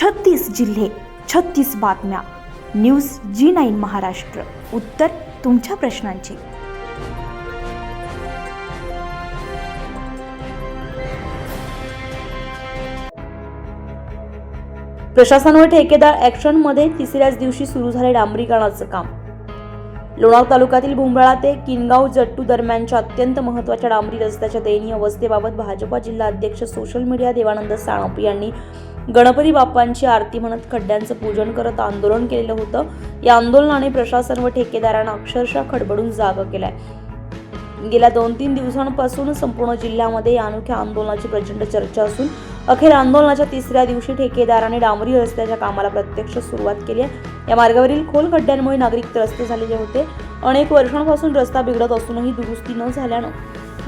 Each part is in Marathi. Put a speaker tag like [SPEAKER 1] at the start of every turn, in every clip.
[SPEAKER 1] 36 जिल्हे, 36 बातम्या. News G9 Maharashtra. उत्तर तुमच्या प्रश्नांची. प्रशासन व ठेकेदार ॲक्शनमध्ये तिसऱ्याच दिवशी सुरू झाले डांबरीकरणाचं काम. लोणार तालुक्यातील भुमराळा ते किनगाव जट्टू दरम्यानच्या अत्यंत महत्त्वाच्या डांबरी रस्त्याच्या दयनीय अवस्थेबाबत भाजपा जिल्हा अध्यक्ष सोशल मीडिया देवानंद साळुंखे यांनी गणपती बाप्पांची आरती म्हणत खड्ड्यांचं पूजन करत आंदोलन केलेलं होतं. या आंदोलनाने प्रशासन व ठेकेदारांना अक्षरशः खडबडून जागं केलंय. गेल्या 2-3 दिवसांपासून संपूर्ण जिल्ह्यामध्ये या अनोख्या आंदोलनाची प्रचंड चर्चा असून अखेर आंदोलनाच्या तिसऱ्या दिवशी ठेकेदाराने डांबरी रस्त्याच्या कामाला प्रत्यक्ष सुरुवात केली आहे. या मार्गावरील खोल खड्ड्यांमुळे नागरिक त्रस्त झालेले होते. अनेक वर्षांपासून रस्ता बिघडत असूनही दुरुस्ती न झाल्यानं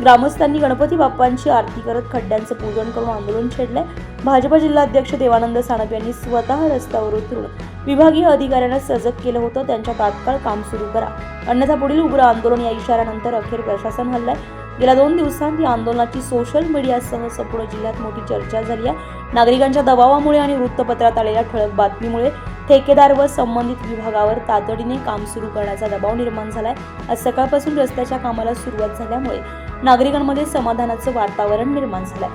[SPEAKER 1] ग्रामस्थांनी गणपती बाप्पांची आरती करत खड्ड्यांचं पूजन करून आंदोलन छेडलंय. भाजपा जिल्हाध्यक्ष देवानंद साळुंखे यांनी स्वतः रस्त्यावर उतरून विभागीय अधिकाऱ्यांना सजग केलं होतं. त्यांच्या तात्काळ काम सुरू करा, अन्यथा पुढील उग्र आंदोलन या इशाऱ्यानंतर अखेर प्रशासन हललंय. गेल्या 2 दिवसांत या आंदोलनाची सोशल मीडियासह संपूर्ण जिल्ह्यात मोठी चर्चा झाली आहे. नागरिकांच्या दबावामुळे आणि वृत्तपत्रात आलेल्या ठळक बातमीमुळे ठेकेदार व संबंधित विभागावर तातडीने काम सुरू करण्याचा दबाव निर्माण झालाय. आज सकाळपासून रस्त्याच्या कामाला सुरुवात झाल्यामुळे नागरिकांमध्ये समाधानाचं वातावरण निर्माण झालंय.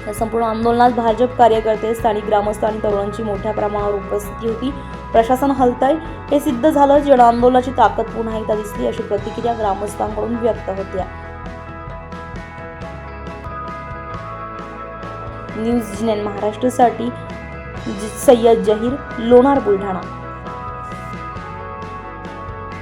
[SPEAKER 1] या संपूर्ण आंदोलनात भाजप कार्यकर्ते, स्थानिक ग्रामस्थ आणि तरुणांची मोठ्या प्रमाणावर उपस्थिती होती. प्रशासन हलतंय हे सिद्ध झालं. जन आंदोलनाची ताकद पुन्हा एकदा दिसली अशी प्रतिक्रिया ग्रामस्थांकडून व्यक्त होत्या. न्यूज G9 महाराष्ट्रासाठी सय्यद जहीर, लोणार, बुलढाणा.